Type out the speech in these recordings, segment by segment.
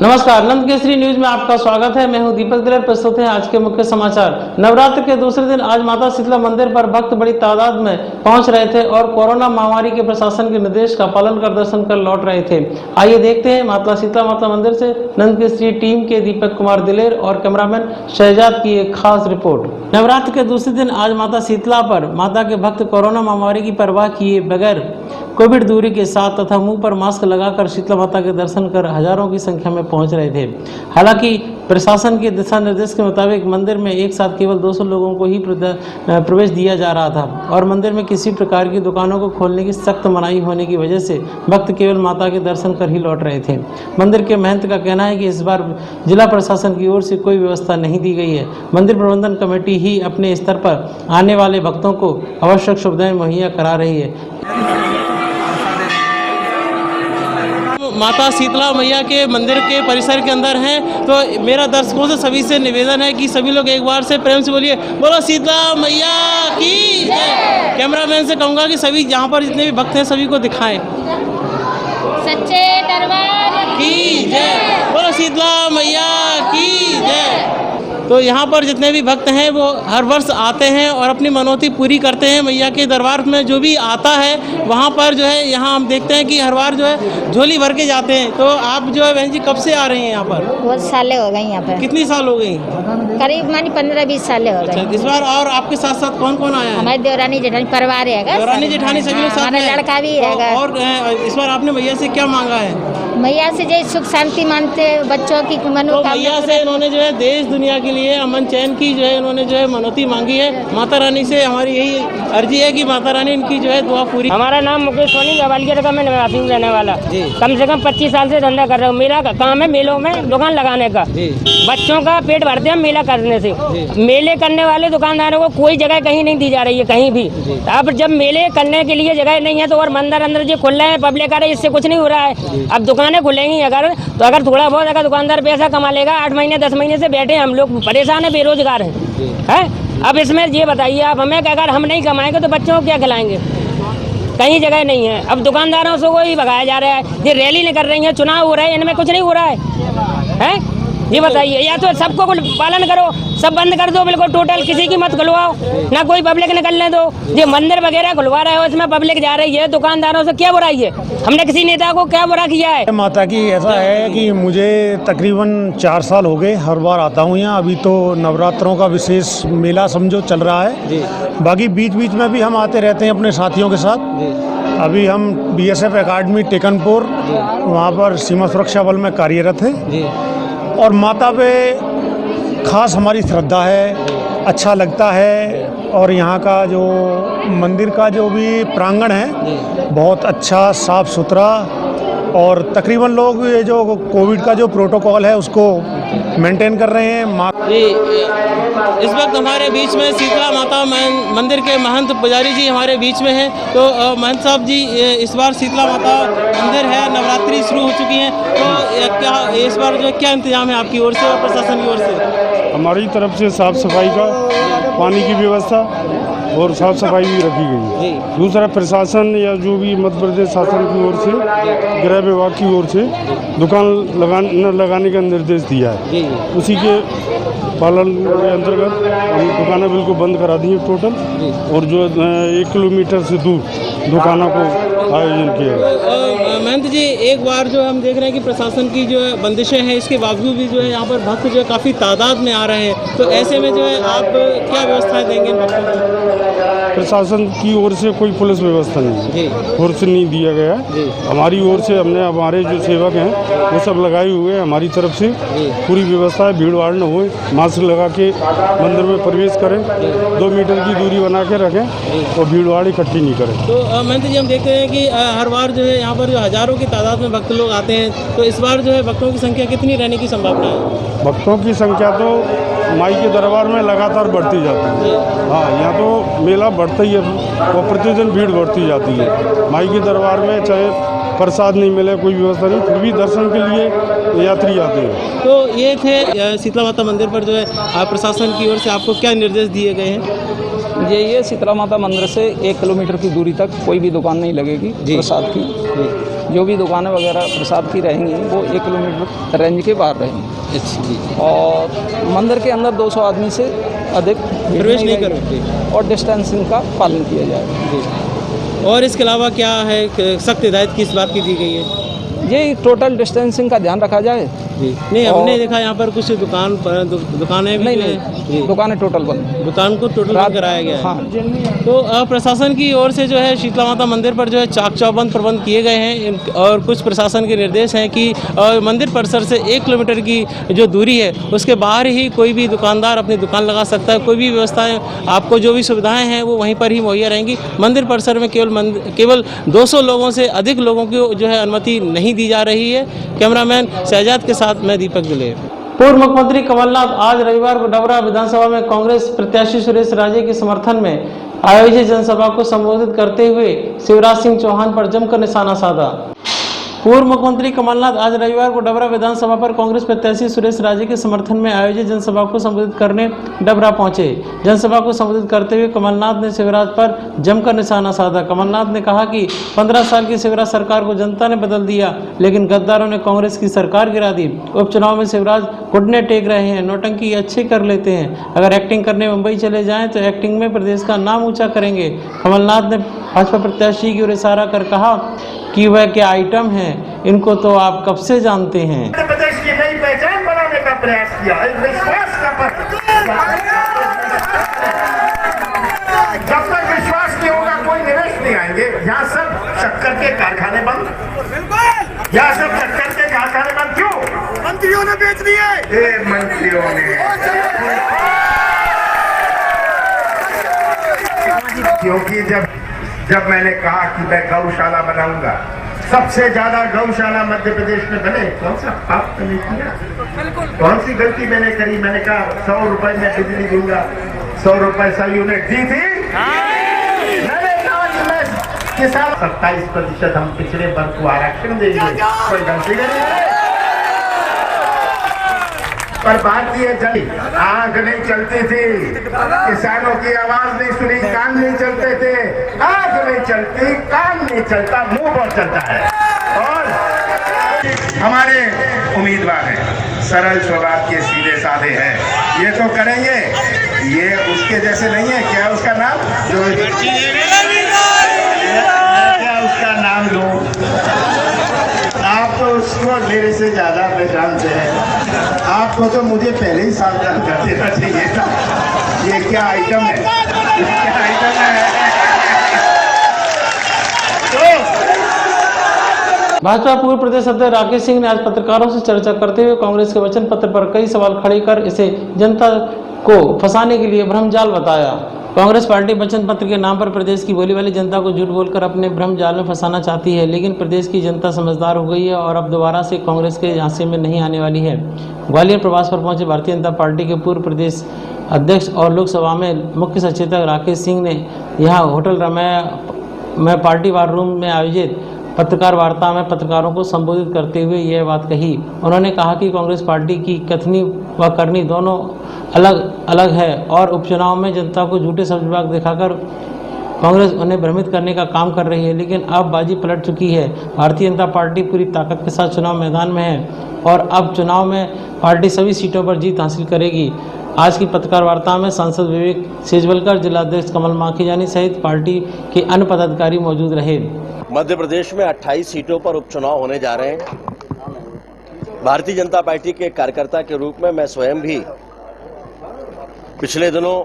नमस्कार, नंद केसरी न्यूज में आपका स्वागत है। मैं हूं दीपक दिलर। प्रस्तुत है आज के मुख्य समाचार। नवरात्र के दूसरे दिन आज माता शीतला मंदिर पर भक्त बड़ी तादाद में पहुंच रहे थे और कोरोना महामारी के प्रशासन के निर्देश का पालन कर दर्शन कर लौट रहे थे। आइए देखते हैं माता शीतला माता मंदिर से नंद केसरी टीम के दीपक कुमार दिलेर और कैमरामैन शहजाद की एक खास रिपोर्ट। नवरात्र के दूसरे दिन आज माता शीतला पर माता के भक्त कोरोना महामारी की परवाह किए बगैर कोविड दूरी के साथ तथा मुंह पर मास्क लगाकर शीतला माता के दर्शन कर हजारों की संख्या में पहुंच रहे थे। हालांकि प्रशासन के दिशा निर्देश के मुताबिक मंदिर में एक साथ केवल 200 लोगों को ही प्रवेश दिया जा रहा था और मंदिर में किसी प्रकार की दुकानों को खोलने की सख्त मनाही होने की वजह से भक्त केवल माता के दर्शन कर ही लौट रहे थे। मंदिर के महंत का कहना है कि इस बार जिला प्रशासन की ओर से कोई व्यवस्था नहीं दी गई है। मंदिर प्रबंधन कमेटी ही अपने स्तर पर आने वाले भक्तों को आवश्यक सुविधाएं मुहैया करा रही है। माता शीतला मैया के मंदिर के परिसर के अंदर हैं, तो मेरा दर्शकों से सभी से निवेदन है कि सभी लोग एक बार से प्रेम से बोलिए, बोलो शीतला मैया की जय। कैमरामैन से कहूँगा कि सभी यहाँ पर जितने भी भक्त हैं सभी को दिखाएं। सच्चे दरबार की जय, बोलो शीतला मैया की जय। तो यहाँ पर जितने भी भक्त हैं वो हर वर्ष आते हैं और अपनी मनौती पूरी करते हैं। मैया के दरबार में जो भी आता है वहाँ पर जो है यहाँ हम देखते हैं कि हर बार जो है झोली भर के जाते हैं। तो आप जो है बहन जी कब से आ रही हैं यहाँ पर? बहुत साले हो गए यहाँ पर। कितनी साल हो गई? करीब मानी 15-20 साल हो गए। इस बार और आपके साथ साथ कौन कौन आया है? हमारे देवरानी जेठानी परिवार है। देवरानी जेठानी सभी लोग साथ में? हमारा लड़का भी है। और इस बार आपने मैया से क्या मांगा है? मैया से जो सुख शांति मांगते बच्चों की मनोकामना। मैया से इन्होंने जो है देश दुनिया के लिए अमन चैन की जो है इन्होंने जो है मनौती मांगी है। माता रानी से हमारी यही अर्जी है कि माता रानी इनकी जो है दुआ पूरी। हमारा नाम मुकेश सोनी ग्वालियर का मैं निवासी हूँ रहने वाला। कम से कम 25 साल से धंधा कर रहा हूँ। मेरा काम है मेलों में दुकान लगाने का। बच्चों का पेट भरते हैं मेला करने से। मेले करने वाले दुकानदारों को कोई जगह कहीं नहीं दी जा रही है कहीं भी। अब जब मेले करने के लिए जगह नहीं है तो और मंदिर अंदर जो खुल रहे हैं पब्लिक आ रही है, इससे कुछ नहीं हो रहा है। अब दुकानें खुलेंगी अगर तो अगर थोड़ा बहुत अगर दुकानदार पैसा कमा लेगा। 8 महीने 10 महीने से बैठे हम लोग परेशान है, बेरोजगार हैं। अब इसमें ये बताइए आप हमें कि अगर हम नहीं कमाएंगे तो बच्चों को क्या खिलाएंगे? कहीं जगह नहीं है। अब दुकानदारों से वही भगाया जा रहा है। ये रैली नहीं कर रही है, चुनाव हो रहा है, इनमें कुछ नहीं हो रहा है। ये बताइए, या तो सबको पालन करो, सब बंद कर दो बिल्कुल टोटल, किसी की मत खुलवाओ, ना कोई पब्लिक निकलने दो। ये मंदिर वगैरह खुलवा रहे हो इसमें पब्लिक जा रही है। दुकानदारों से क्या बुराई है? हमने किसी नेता को क्या बुरा किया है? माता की ऐसा है कि मुझे तकरीबन 4 साल हो गए, हर बार आता हूँ यहाँ। अभी तो नवरात्रों का विशेष मेला समझो चल रहा है। बाकी बीच बीच में भी हम आते रहते हैं अपने साथियों के साथ। अभी हम BSF अकादमी टेकनपुर वहाँ पर सीमा सुरक्षा बल में कार्यरत है और माता पे खास हमारी श्रद्धा है, अच्छा लगता है। और यहाँ का जो मंदिर का जो भी प्रांगण है बहुत अच्छा साफ सुथरा और तकरीबन लोग ये जो कोविड का जो प्रोटोकॉल है उसको मेंटेन कर रहे हैं। इस वक्त हमारे बीच में शीतला माता मंदिर के महंत पुजारी जी हमारे बीच में हैं। तो महंत साहब जी, इस बार शीतला माता मंदिर है, नवरात्रि शुरू हो चुकी है, तो क्या इस बार जो क्या इंतजाम है आपकी ओर से और प्रशासन की ओर से? हमारी तरफ से साफ सफाई का, पानी की व्यवस्था और साफ सफाई भी रखी गई है। दूसरा प्रशासन या जो भी मध्य प्रदेश शासन की ओर से, गृह विभाग की ओर से दुकान लगाने का निर्देश दिया है। उसी के पालन के अंतर्गत हम दुकानें बिल्कुल बंद करा दी है टोटल, और जो 1 किलोमीटर से दूर दुकानों को आयोजन किया है। महंत जी, एक बार जो हम देख रहे हैं कि प्रशासन की जो बंदिशें हैं इसके बावजूद भी जो है यहाँ पर भक्त जो है काफ़ी तादाद में आ रहे हैं, तो ऐसे में जो है आप क्या व्यवस्थाएं देंगे इन भक्तों को? प्रशासन की ओर से कोई पुलिस व्यवस्था नहीं है, फोर्स नहीं दिया गया है। हमारी ओर से हमने हमारे जो सेवक हैं वो सब लगाए हुए हैं। हमारी तरफ से पूरी व्यवस्था है, भीड़ भाड़ न हो, मास्क लगा के मंदिर में प्रवेश करें, 2 मीटर की दूरी बना के रखें और भीड़ भाड़ इकट्ठी नहीं करें। तो महंत जी, हम देखते हैं कि हर बार जो है यहाँ पर जो हजारों की तादाद में भक्त लोग आते हैं, तो इस बार जो है भक्तों की संख्या कितनी रहने की संभावना है? भक्तों की संख्या तो माई के दरबार में लगातार बढ़ती जाती है। हाँ, यहाँ तो मेला बढ़ता ही है और प्रतिदिन भीड़ बढ़ती जाती है। माई के दरबार में चाहे प्रसाद नहीं मिले, कोई व्यवस्था नहीं, फिर भी दर्शन के लिए यात्री आते हैं। तो ये थे शीतला माता मंदिर पर जो है प्रशासन की ओर से आपको क्या निर्देश दिए गए हैं? ये शीतला माता मंदिर से 1 किलोमीटर की दूरी तक कोई भी दुकान नहीं लगेगी प्रसाद की। जो भी दुकानें वगैरह प्रसाद की रहेंगी वो 1 किलोमीटर रेंज के बाहर रहेंगी। अच्छा जी। और मंदिर के अंदर 200 आदमी से अधिक प्रवेश नहीं रहेगी करोगे और डिस्टेंसिंग का पालन किया जाएगा। और इसके अलावा क्या है, सख्त हिदायत किस बात की दी गई है? ये टोटल डिस्टेंसिंग का ध्यान रखा जाए। जी नहीं, हमने देखा यहाँ पर कुछ दुकानें भी नहीं, दुकानें टोटल बंद, दुकान को टोटल बंद कराया गया है। हाँ। तो प्रशासन की ओर से जो है शीतला माता मंदिर पर जो है चाक चौबंद प्रबंध किए गए हैं और कुछ प्रशासन के निर्देश हैं कि मंदिर परिसर से 1 किलोमीटर की जो दूरी है उसके बाहर ही कोई भी दुकानदार अपनी दुकान लगा सकता है। कोई भी व्यवस्थाएं, आपको जो भी सुविधाएं हैं वो वहीं पर ही मुहैया रहेंगी। मंदिर परिसर में केवल 200 लोगों से अधिक लोगों की जो है अनुमति नहीं दी जा रही है। कैमरामैन शहजाद के साथ मैं दीपक दुले। पूर्व मुख्यमंत्री कमलनाथ आज रविवार को डबरा विधानसभा में कांग्रेस प्रत्याशी सुरेश राजे के समर्थन में आयोजित जनसभा को संबोधित करते हुए शिवराज सिंह चौहान पर जमकर निशाना साधा। पूर्व मुख्यमंत्री कमलनाथ आज रविवार को डबरा विधानसभा पर कांग्रेस प्रत्याशी सुरेश राजे के समर्थन में आयोजित जनसभा को संबोधित करने डबरा पहुंचे। जनसभा को संबोधित करते हुए कमलनाथ ने शिवराज पर जमकर निशाना साधा। कमलनाथ ने कहा कि 15 साल की शिवराज सरकार को जनता ने बदल दिया, लेकिन गद्दारों ने कांग्रेस की सरकार गिरा दी। उपचुनाव में शिवराज घुटने टेक रहे हैं, नौटंकी अच्छे कर लेते हैं। अगर एक्टिंग करने मुंबई चले जाएं तो एक्टिंग में प्रदेश का नाम ऊंचा करेंगे। कमलनाथ ने भाजपा प्रत्याशी की ओर इशारा कर कहा कि वह क्या आइटम है, इनको तो आप कब से जानते हैं। मध्य प्रदेश की नई पहचान बनाने का प्रयास किया, एक विश्वास का जब तक विश्वास नहीं होगा कोई निवेश नहीं आएंगे। यहाँ सब शक्कर के कारखाने बंद, यहाँ सब शक्कर के कारखाने बंद क्यों? मंत्रियों ने बेच दिए। मंत्रियों ने, क्योंकि जब मैंने कहा कि मैं गौशाला बनाऊंगा, सबसे ज्यादा गौशाला मध्य प्रदेश में बने, कौन सा पाप तो नहीं किया, कौन सी गलती मैंने करी? मैंने कहा 100 रुपए में बिजली दूंगा, 100 रुपए सा यूनिट दी थी। मैंने कहा कि मैं किसान 27% हम पिछड़े वर्ग को आरक्षण देंगे, कोई गलती नहीं। पर बात ये चली, आंख नहीं चलती थी, किसानों की आवाज नहीं सुनी, कान नहीं चलते थे। आंख नहीं चलती, कान नहीं चलता, मुंह बहुत चलता है। और हमारे उम्मीदवार हैं, सरल स्वभाव के, सीधे साधे हैं, ये तो करेंगे। ये उसके जैसे नहीं है, क्या उसका नाम, जो क्या उसका नाम लूं? आप तो उसको मेरे से ज्यादा पहचानते हैं। आपको तो मुझे पहले ही सावधान कर देना चाहिए था। ये क्या आइटम है, क्या आइटम है? भाजपा पूर्व प्रदेश अध्यक्ष राकेश सिंह ने आज पत्रकारों से चर्चा करते हुए कांग्रेस के वचन पत्र पर कई सवाल खड़े कर इसे जनता को फंसाने के लिए भ्रमजाल बताया। कांग्रेस पार्टी वचन पत्र के नाम पर प्रदेश की बोली वाली जनता को झूठ बोलकर अपने भ्रम जाल में फंसाना चाहती है, लेकिन प्रदेश की जनता समझदार हो गई है और अब दोबारा से कांग्रेस के झांसे में नहीं आने वाली है। ग्वालियर प्रवास पर पहुंचे भारतीय जनता पार्टी के पूर्व प्रदेश अध्यक्ष और लोकसभा में मुख्य सचेतक राकेश सिंह ने यहाँ होटल रमैया में पार्टी वार रूम में आयोजित पत्रकार वार्ता में पत्रकारों को संबोधित करते हुए यह बात कही। उन्होंने कहा कि कांग्रेस पार्टी की कथनी व करनी दोनों अलग अलग है और उपचुनाव में जनता को झूठे शब्द दिखाकर कांग्रेस उन्हें भ्रमित करने का काम कर रही है, लेकिन अब बाजी पलट चुकी है। भारतीय जनता पार्टी पूरी ताकत के साथ चुनाव मैदान में है और अब चुनाव में पार्टी सभी सीटों पर जीत हासिल करेगी। आज की पत्रकार वार्ता में सांसद विवेक सेजवलकर, जिलाध्यक्ष कमल माखीजानी सहित पार्टी के अन्य पदाधिकारी मौजूद रहे। मध्य प्रदेश में 28 सीटों पर उपचुनाव होने जा रहे हैं। भारतीय जनता पार्टी के कार्यकर्ता के रूप में मैं स्वयं भी पिछले दिनों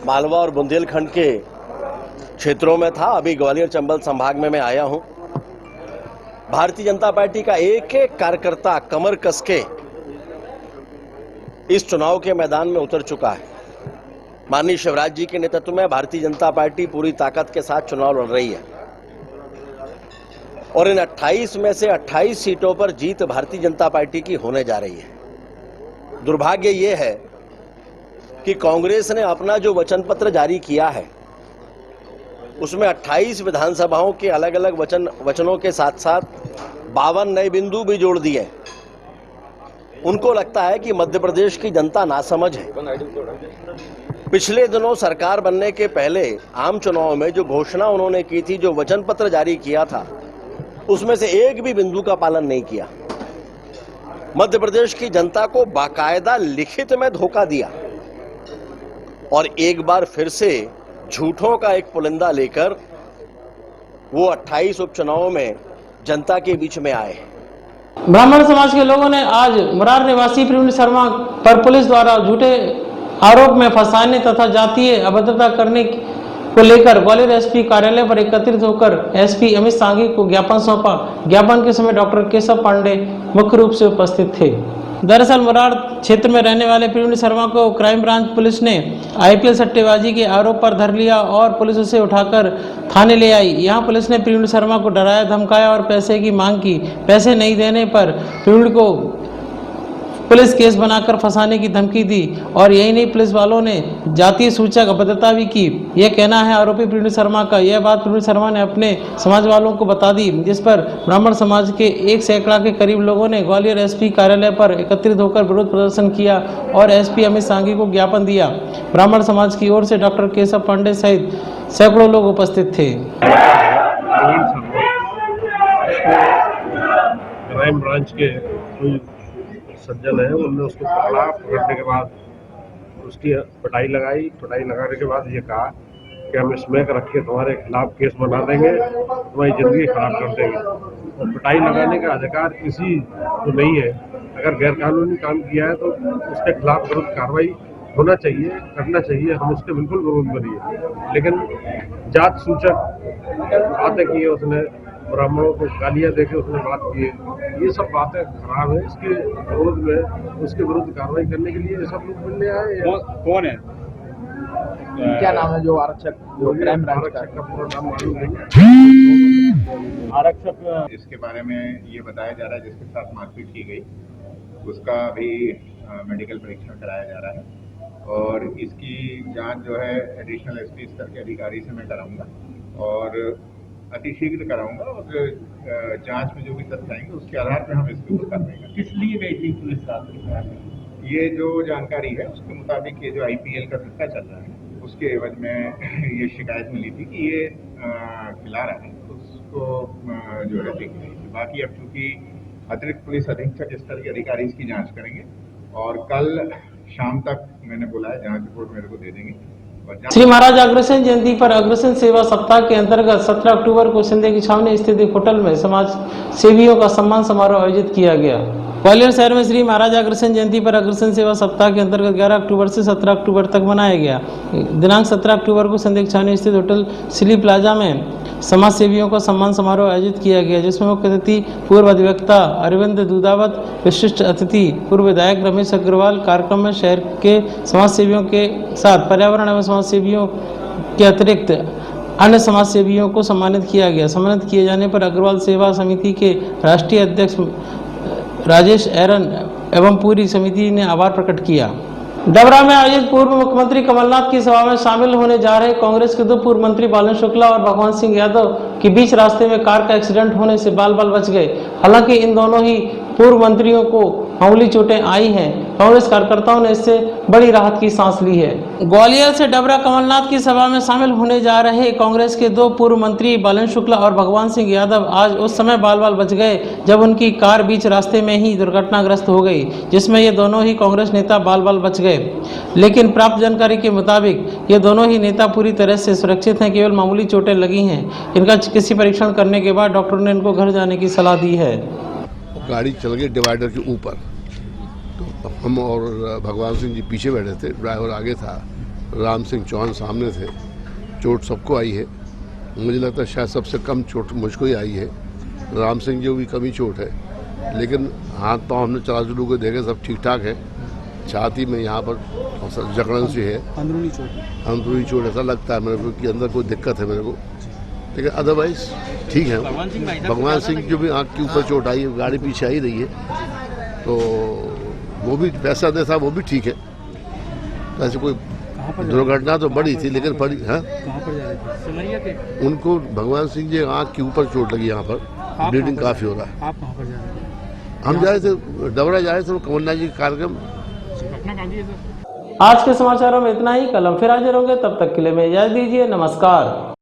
मालवा और बुंदेलखंड के क्षेत्रों में था। अभी ग्वालियर चंबल संभाग में मैं आया हूं। भारतीय जनता पार्टी का एक एक कार्यकर्ता कमर कस के इस चुनाव के मैदान में उतर चुका है। माननीय शिवराज जी के नेतृत्व में भारतीय जनता पार्टी पूरी ताकत के साथ चुनाव लड़ रही है और इन 28 में से 28 सीटों पर जीत भारतीय जनता पार्टी की होने जा रही है। दुर्भाग्य ये है कि कांग्रेस ने अपना जो वचन पत्र जारी किया है उसमें 28 विधानसभाओं के अलग अलग वचनों के साथ साथ 52 नए बिंदु भी जोड़ दिए। उनको लगता है कि मध्य प्रदेश की जनता नासमझ है। पिछले दिनों सरकार बनने के पहले आम चुनाव में जो घोषणा उन्होंने की थी, जो वचन पत्र जारी किया था, उसमें से एक भी बिंदु का पालन नहीं किया। मध्य प्रदेश की जनता को बाकायदा लिखित में धोखा दिया और एक बार फिर से झूठों का एक पुलिंदा लेकर वो 28 उपचुनावों में जनता के बीच में आए। ब्राह्मण समाज के लोगों ने आज मुरार निवासी प्रवीण शर्मा पर पुलिस द्वारा झूठे आरोप में फंसाने तथा जातीय अभद्रता करने को लेकर ग्वालियर एसपी कार्यालय पर एकत्रित होकर एसपी अमित सांघी को ज्ञापन सौंपा। ज्ञापन के समय डॉक्टर केशव पांडे मुख्य रूप से उपस्थित थे। दरअसल मुरार क्षेत्र में रहने वाले प्रवीण शर्मा को क्राइम ब्रांच पुलिस ने आईपीएल सट्टेबाजी के आरोप पर धर लिया और पुलिस उसे उठाकर थाने ले आई। यहां पुलिस ने प्रवीण शर्मा को डराया, धमकाया और पैसे की मांग की। पैसे नहीं देने पर प्रवीण को पुलिस केस बनाकर फंसाने की धमकी दी और यही नहीं, पुलिस वालों ने जातीय सूचक अभद्रता भी की। यह कहना है आरोपी प्रवीण शर्मा का। यह बात प्रवीण शर्मा ने अपने समाज वालों को बता दी, जिस पर ब्राह्मण समाज के 1 सैकड़ा के करीब लोगों ने ग्वालियर एसपी कार्यालय पर एकत्रित होकर विरोध प्रदर्शन किया और एसपी अमित सांघी को ज्ञापन दिया। ब्राह्मण समाज की ओर से डॉक्टर केशव पांडे सहित सैकड़ों लोग उपस्थित थे। क्राइम ब्रांच के सज्जन है, उन्होंने उसको पकड़ा। पकड़ने के बाद उसकी पिटाई लगाने के बाद ये कहा कि हम स्मैक रख के तुम्हारे खिलाफ केस बना देंगे, तुम्हारी जिंदगी खराब कर देंगे। और पिटाई लगाने का अधिकार किसी को नहीं है। अगर गैरकानूनी काम किया है तो उसके खिलाफ विरुद्ध कार्रवाई होना चाहिए, करना चाहिए। हम उसके बिल्कुल विरोध में नहीं है, लेकिन जात सूचक बातें की है उसने, ब्राह्मणों को गालियां देके उसने बात की है, ये सब बातें खराब है। इसके विरोध में, उसके विरुद्ध कार्रवाई करने के लिए ये सब लोग मिलने आए। कौन है, क्या नाम है जो आरक्षक, जो क्राइम ब्रांच आरक्षक का पूरा नाम मालूम नहीं। आरक्षक इसके बारे में ये बताया जा रहा है जिसके साथ मारपीट की गई उसका भी मेडिकल परीक्षण कराया जा रहा है और इसकी जांच जो है एडिशनल एसपी स्तर के अधिकारी से मैं कराऊंगा और अतिशीघ्र कराऊंगा और जांच में जो भी तथ्य आएंगे उसके आधार पर हम इसके ऊपर कार्रवाई करेंगे। किस लिए गई थी पुलिस रात? ये जो जानकारी है उसके मुताबिक ये जो आईपीएल का सट्टा चल रहा है उसके एवज में ये शिकायत मिली थी कि ये खिला रहा है, उसको जो है देख रही थी। बाकी अब चूंकि अतिरिक्त पुलिस अधीक्षक स्तर के अधिकारी इसकी जाँच करेंगे और कल शाम तक मैंने बोला है जाँच रिपोर्ट मेरे को दे देंगे। श्री महाराज अग्रसेन जयंती पर अग्रसेन सेवा सप्ताह के अंतर्गत 17 अक्टूबर को सिंधे की छावनी स्थित एक होटल में समाज सेवियों का सम्मान समारोह आयोजित किया गया। ग्वालियर शहर में श्री महाराज अग्रसेन जयंती पर अग्रसेन सेवा सप्ताह के अंतर्गत 11 अक्टूबर से 17 अक्टूबर तक मनाया गया। दिनांक 17 अक्टूबर को सिंधे की छावनी स्थित होटल सिली प्लाजा में समाज सेवियों का सम्मान समारोह आयोजित किया गया, जिसमें मुख्य अतिथि पूर्व अधिवक्ता अरविंद दूधावत, विशिष्ट अतिथि पूर्व विधायक रमेश अग्रवाल। कार्यक्रम में शहर के समाज सेवियों के साथ पर्यावरण एवं समाज सेवियों के अतिरिक्त अन्य समाज सेवियों को सम्मानित किया गया। सम्मानित किए जाने पर अग्रवाल सेवा समिति के राष्ट्रीय अध्यक्ष राजेश एरन एवं पूरी समिति ने आभार प्रकट किया। डबरा में आयोजित पूर्व मुख्यमंत्री कमलनाथ की सभा में शामिल होने जा रहे कांग्रेस के 2 पूर्व मंत्री बालन शुक्ला और भगवान सिंह यादव के बीच रास्ते में कार का एक्सीडेंट होने से बाल बच गए। हालांकि इन दोनों ही पूर्व मंत्रियों को मामूली चोटें आई हैं। कांग्रेस कार्यकर्ताओं ने इससे बड़ी राहत की सांस ली है। ग्वालियर से डबरा कमलनाथ की सभा में शामिल होने जा रहे कांग्रेस के 2 पूर्व मंत्री बालन शुक्ला और भगवान सिंह यादव आज उस समय बाल बच गए जब उनकी कार बीच रास्ते में ही दुर्घटनाग्रस्त हो गई, जिसमें ये दोनों ही कांग्रेस नेता बाल बच गए। लेकिन प्राप्त जानकारी के मुताबिक ये दोनों ही नेता पूरी तरह से सुरक्षित हैं, केवल मामूली चोटें लगी हैं। इनका चिकित्सीय परीक्षण करने के बाद डॉक्टर ने इनको घर जाने की सलाह दी है। गाड़ी चल गई डिवाइडर के ऊपर, तो हम और भगवान सिंह जी पीछे बैठे थे, ड्राइवर आगे था, राम सिंह चौहान सामने थे। चोट सबको आई है, मुझे लगता है शायद सबसे कम चोट मुझको ही आई है। राम सिंह जी को भी कम ही चोट है, लेकिन हाथ पाँव हमने चला चलू के देखे सब ठीक ठाक है। छाती में यहाँ पर जकड़न सी है, अंदरूनी चोट ऐसा लगता है मेरे को कि अंदर कोई दिक्कत है मेरे को, लेकिन अदरवाइज ठीक है। भगवान सिंह जो भी आँख के ऊपर चोट आई है, गाड़ी पीछे आई रही है, तो वो भी पैसा दे था, वो भी ठीक है। ऐसे कोई दुर्घटना तो बड़ी थी, लेकिन बड़ी है। उनको भगवान सिंह जी आँख के ऊपर चोट लगी, यहाँ पर ब्लीडिंग काफ़ी हो रहा है। आप कहाँ पर जा रहे थे? हम जा रहे थे, डबरा जा रहे थे, कमलनाथ जी का कार्यक्रम। आज के समाचारों में इतना ही। कल हम फिर हाजिर होंगे, तब तक के लिए मैं इजाजत दीजिए। नमस्कार।